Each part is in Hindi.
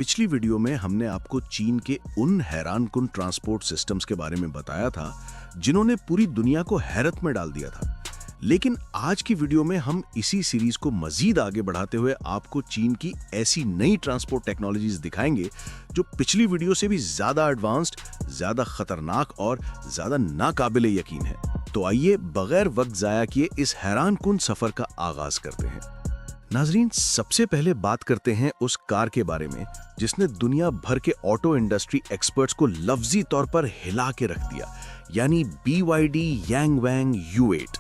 पिछली वीडियो में हमने आपको चीन के उन हैरानकुन ट्रांसपोर्ट सिस्टम्स के बारे में बताया था जिन्होंने पूरी दुनिया को हैरत में डाल दिया था। लेकिन आज की वीडियो में हम इसी सीरीज को मजीद आगे बढ़ाते हुए आपको चीन की ऐसी नई ट्रांसपोर्ट टेक्नोलॉजीज दिखाएंगे जो पिछली वीडियो से भी ज्यादा एडवांस्ड, ज्यादा खतरनाक और ज्यादा नाकाबिले यकीन है। तो आइए बगैर वक्त जाया किए इस हैरानकुन सफर का आगाज करते हैं। नाजरीन, सबसे पहले बात करते हैं उस कार के बारे में जिसने दुनिया भर के ऑटो इंडस्ट्री एक्सपर्ट्स को लफ्जी तौर पर हिला के रख दिया, यानी BYD यांगवैंग U8।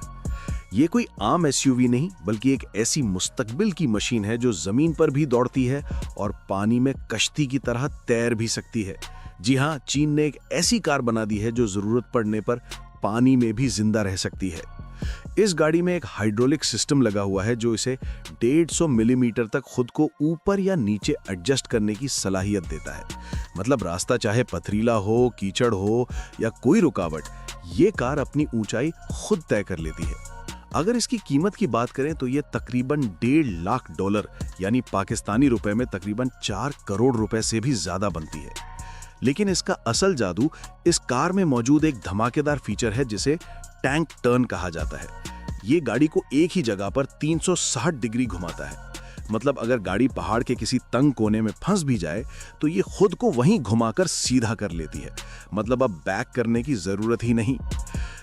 ये कोई आम SUV नहीं बल्कि एक ऐसी मुस्तकबिल की मशीन है जो जमीन पर भी दौड़ती है और पानी में कश्ती की तरह तैर भी सकती है। जी हाँ, चीन ने एक ऐसी कार बना दी है जो जरूरत पड़ने पर पानी में भी जिंदा रह सकती है। इस गाड़ी में एक हाइड्रोलिक सिस्टम लगा हुआ है जो इसे 150 मिलीमीटर तक खुद को ऊपर या नीचे एडजस्ट करने की सलाहियत देता है। मतलब रास्ता चाहे पथरीला हो, कीचड़ हो या कोई रुकावट, ये कार अपनी ऊंचाई खुद तय कर लेती है। अगर इसकी कीमत की बात करें तो ये तकरीबन $1.5 लाख यानी पाकिस्तानी रुपए में तकरीबन 4 करोड़ रुपए से भी ज्यादा बनती है। लेकिन इसका असल जादू इस कार में मौजूद एक धमाकेदार फीचर है जिसे टैंक टर्न कहा जाता है। ये गाड़ी को एक ही जगह पर 360 डिग्री घुमाता है। मतलब अगर गाड़ी पहाड़ के किसी तंग कोने में फंस भी जाए तो ये खुद को वहीं घुमाकर सीधा कर लेती है। मतलब अब बैक करने की जरूरत ही नहीं।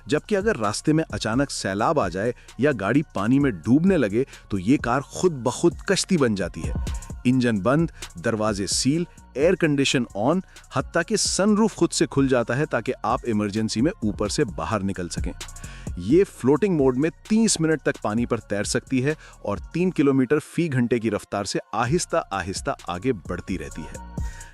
जबकि अगर रास्ते में अचानक सैलाब आ जाए या गाड़ी पानी में डूबने लगे तो ये कार खुद ब खुद कश्ती बन जाती है। इंजन बंद, दरवाजे सील, एयर कंडीशन ऑन, हत्ता कि सनरूफ खुद से खुल जाता है ताकि आप इमरजेंसी में ऊपर से बाहर निकल सकें। ये फ्लोटिंग मोड में 30 मिनट तक पानी पर तैर सकती है और 3 किलोमीटर फी घंटे की रफ्तार से आहिस्ता आहिस्ता आगे बढ़ती रहती है।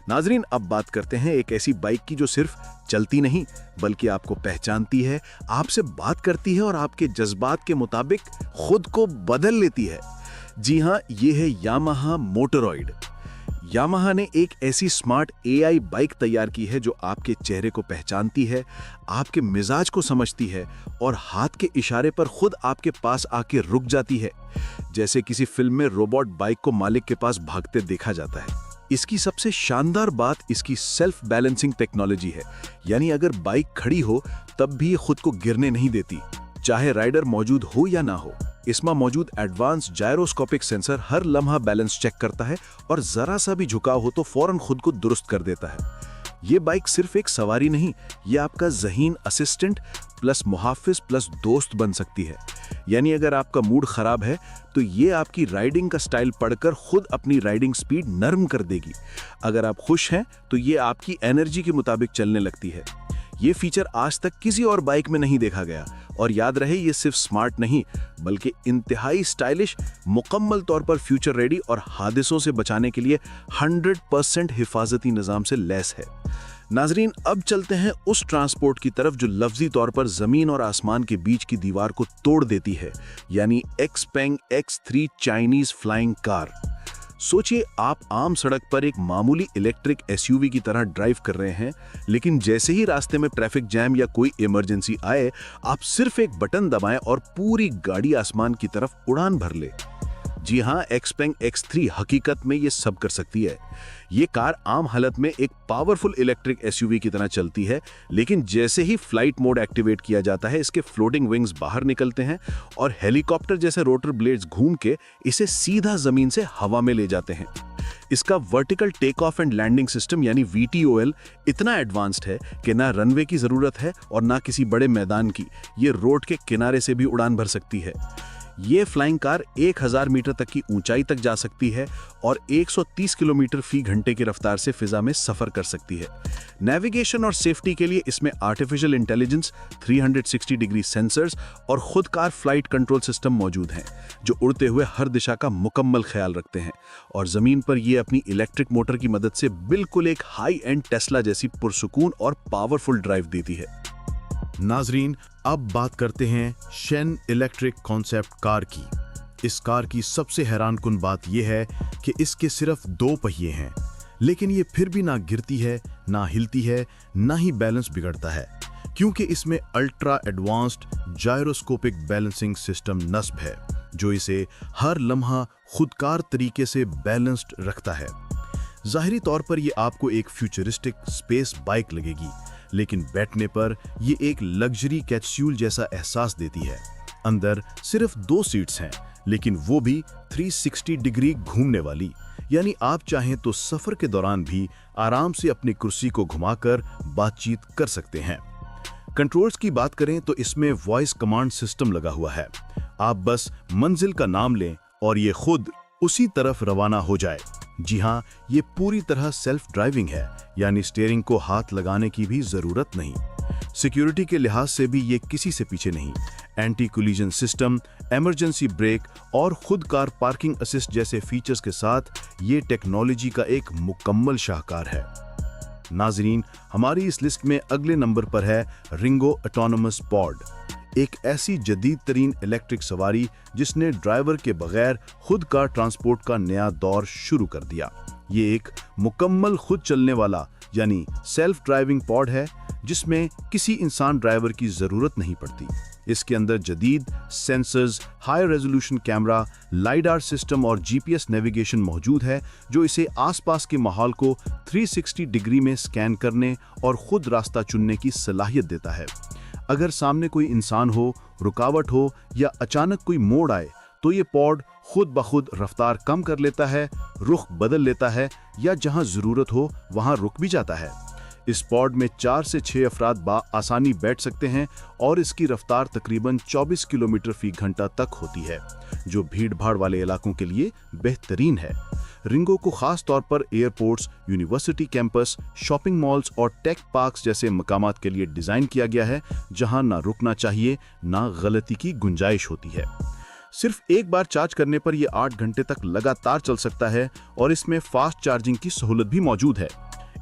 नाजरीन, अब बात करते हैं एक ऐसी बाइक की जो सिर्फ चलती नहीं बल्कि आपको पहचानती है, आपसे बात करती है और आपके जज्बात के मुताबिक खुद को बदल लेती है। जी हाँ, ये है यामाहा मोटरॉइड। यामाहा ने एक ऐसी स्मार्ट AI बाइक तैयार की है जो आपके चेहरे को पहचानती है, आपके मिजाज को समझती है और हाथ के इशारे पर खुद आपके पास आके रुक जाती है। जैसे किसी फिल्म में रोबोट बाइक को मालिक के पास भागते देखा जाता है। इसकी सबसे शानदार बात इसकी सेल्फ बैलेंसिंग टेक्नोलॉजी है, यानी अगर बाइक खड़ी हो तब भी ये खुद को गिरने नहीं देती, चाहे राइडर मौजूद हो या ना हो। इसमें मौजूद एडवांस जायरोस्कोपिक सेंसर हर लम्हा बैलेंस चेक करता है और जरा सा भी झुकाव हो तो फौरन खुद को दुरुस्त कर देता है। ये बाइक सिर्फ एक सवारी नहीं, ये आपका ज़हीन असिस्टेंट प्लस मुहाफिज प्लस दोस्त बन सकती है। यानी अगर आपका मूड खराब है तो ये आपकी राइडिंग का स्टाइल पढ़कर खुद अपनी राइडिंग स्पीड नरम कर देगी। अगर आप खुश हैं तो ये आपकी एनर्जी के मुताबिक चलने लगती है। ये फीचर आज तक किसी और बाइक में नहीं देखा गया। और याद रहे, ये सिर्फ स्मार्ट नहीं बल्कि इंतहाई स्टाइलिश, मुकम्मल तौर पर फ्यूचर रेडी और हादसों से बचाने के लिए 100% हिफाजती निजाम से लैस है। नाजरीन, अब चलते हैं उस ट्रांसपोर्ट की तरफ जो लफ्जी तौर पर जमीन और आसमान के बीच की दीवार को तोड़ देती है, यानी XPeng X3 Chinese flying car. सोचिए, आप आम सड़क पर एक मामूली इलेक्ट्रिक SUV की तरह ड्राइव कर रहे हैं, लेकिन जैसे ही रास्ते में ट्रैफिक जैम या कोई इमरजेंसी आए, आप सिर्फ एक बटन दबाएं और पूरी गाड़ी आसमान की तरफ उड़ान भर ले। जी हाँ, XPeng X3 हकीकत में ये सब कर सकती है। ये कार आम हालत में एक पावरफुल इलेक्ट्रिक SUV की तरह चलती है, लेकिन जैसे ही फ्लाइट मोड एक्टिवेट किया जाता है, इसके फ्लोटिंग विंग्स बाहर निकलते हैं और हेलीकॉप्टर जैसे रोटर ब्लेड्स घूम के इसे सीधा जमीन से हवा में ले जाते हैं। इसका vertical take off and landing system यानी VTOL इतना एडवांस्ड है कि ना रनवे की जरूरत है और ना किसी बड़े मैदान की। ये रोड के किनारे से भी उड़ान भर सकती है। ये फ्लाइंग कार 1000 मीटर तक की ऊंचाई तक जा सकती है और 130 किलोमीटर फी घंटे की रफ्तार से फिजा में सफर कर सकती है। नेविगेशन और सेफ्टी के लिए इसमें आर्टिफिशियल इंटेलिजेंस, 360 डिग्री सेंसर्स और खुदकार फ्लाइट कंट्रोल सिस्टम मौजूद हैं जो उड़ते हुए हर दिशा का मुकम्मल ख्याल रखते हैं। और जमीन पर ये अपनी इलेक्ट्रिक मोटर की मदद से बिल्कुल एक हाई एंड टेस्ला जैसी पुरसुकून और पावरफुल ड्राइव देती है। नाजरीन, अब बात करते हैं शेन इलेक्ट्रिक कॉन्सेप्ट कार की। इस कार की सबसे हैरानकुन बात यह है कि इसके सिर्फ 2 पहिए हैं, लेकिन ये फिर भी ना गिरती है, ना हिलती है, ना ही बैलेंस बिगड़ता है, क्योंकि इसमें ultra advanced gyroscopic balancing system नस्ब है जो इसे हर लम्हा खुदकार तरीके से बैलेंस्ड रखता है। जाहिरी तौर पर ये आपको एक फ्यूचरिस्टिक स्पेस बाइक लगेगी, लेकिन बैठने पर ये एक लग्जरी कैप्सूल जैसा एहसास देती है। अंदर सिर्फ 2 सीट्स हैं, लेकिन वो भी 360 डिग्री घूमने वाली, यानी आप चाहें तो सफर के दौरान भी आराम से अपनी कुर्सी को घुमाकर बातचीत कर सकते हैं। कंट्रोल्स की बात करें तो इसमें वॉइस कमांड सिस्टम लगा हुआ है। आप बस मंजिल का नाम लें और ये खुद उसी तरफ रवाना हो जाए। जी हाँ, ये पूरी तरह सेल्फ ड्राइविंग है, यानी स्टीयरिंग को हाथ लगाने की भी जरूरत नहीं। सिक्योरिटी के लिहाज से भी ये किसी से पीछे नहीं। Anti collision system, emergency brake और खुद कार पार्किंग असिस्ट जैसे फीचर्स के साथ ये टेक्नोलॉजी का एक मुकम्मल शाहकार है। नाजरीन, हमारी इस लिस्ट में अगले नंबर पर है रिंगो ऑटोनोमस पॉड, एक ऐसी जदीद तरीन इलेक्ट्रिक सवारी जिसने ड्राइवर के बगैर खुद कार ट्रांसपोर्ट का नया दौर शुरू कर दिया। ये एक मुकम्मल खुद चलने वाला यानी सेल्फ ड्राइविंग पॉड है, जिसमें किसी इंसान ड्राइवर की जरूरत नहीं पड़ती। इसके अंदर जदीद sensors, high resolution camera, lidar system और जीपीएस नेविगेशन मौजूद है, जो इसे आसपास के माहौल को 360 डिग्री में स्कैन करने और खुद रास्ता चुनने की सलाहियत देता है। अगर सामने कोई इंसान हो, रुकावट हो या अचानक कोई मोड़ आए, तो ये पॉड खुद ब खुद रफ्तार कम कर लेता है, रुख बदल लेता है या जहां जरूरत हो वहां रुक भी जाता है। इस पॉड में 4 से 6 अफराद आसानी बैठ सकते हैं और इसकी रफ्तार तकरीबन 24 किलोमीटर फी घंटा तक होती है, जो भीड़ भाड़ वाले इलाकों के लिए बेहतरीन है। रिंगो को खास तौर पर airports, university campus, shopping malls और टेक पार्क्स जैसे मकामात के लिए डिजाइन किया गया है, जहां ना रुकना चाहिए ना गलती की गुंजाइश होती है। सिर्फ एक बार चार्ज करने पर यह 8 घंटे तक लगातार चल सकता है और इसमें फास्ट चार्जिंग की सहूलत भी मौजूद है।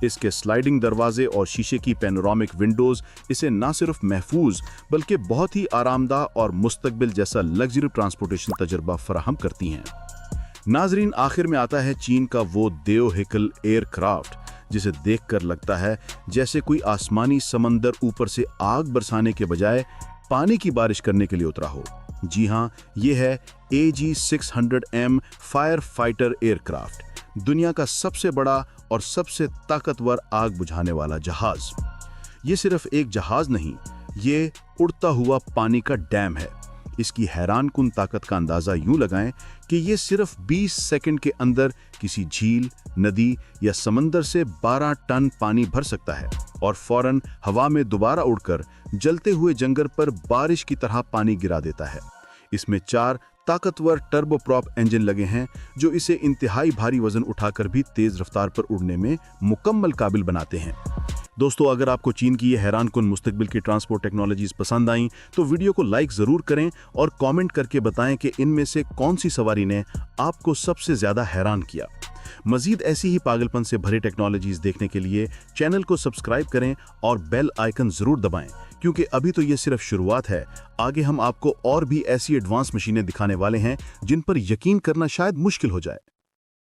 इसके स्लाइडिंग दरवाजे और शीशे की पैनोरामिक विंडोज इसे न सिर्फ महफूज बल्कि बहुत ही आरामदाह और मुस्तकबिल जैसा लग्जरी ट्रांसपोर्टेशन तजुर्बा फराहम करती हैं। नाजरीन, आखिर में आता है चीन का वो देओहिकल एयरक्राफ्ट, जिसे देखकर लगता है जैसे कोई आसमानी समंदर ऊपर से आग बरसाने के बजाय पानी की बारिश करने के लिए उतरा हो। जी हाँ, ये है AG600M फायर फाइटर एयरक्राफ्ट, दुनिया का सबसे बड़ा और सबसे ताकतवर आग बुझाने वाला जहाज। ये सिर्फ एक जहाज नहीं, ये उड़ता हुआ पानी का डैम है। इसकी हैरानकुन ताकत का अंदाजा यूं लगाएं कि ये सिर्फ 20 सेकंड के अंदर किसी झील, नदी या समंदर से 12 टन पानी भर सकता है और फौरन हवा में दोबारा उड़कर जलते हुए जंगल पर बारिश की तरह पानी गिरा देता है। इसमें 4 ताकतवर टर्बोप्रॉप इंजन लगे हैं, जो इसे इंतहाई भारी वजन उठाकर भी तेज रफ्तार पर उड़ने में मुकम्मल काबिल बनाते हैं। दोस्तों, अगर आपको चीन की ये हैरानकुन मुस्तकबिल की ट्रांसपोर्ट टेक्नोलॉजीज पसंद आईं तो वीडियो को लाइक जरूर करें और कमेंट करके बताएं कि इनमें से कौन सी सवारी ने आपको सबसे ज्यादा हैरान किया। मजीद ऐसी ही पागलपन से भरे टेक्नोलॉजीज देखने के लिए चैनल को सब्सक्राइब करें और बेल आइकन जरूर दबाएं, क्योंकि अभी तो ये सिर्फ शुरुआत है। आगे हम आपको और भी ऐसी एडवांस मशीनें दिखाने वाले हैं जिन पर यकीन करना शायद मुश्किल हो जाए।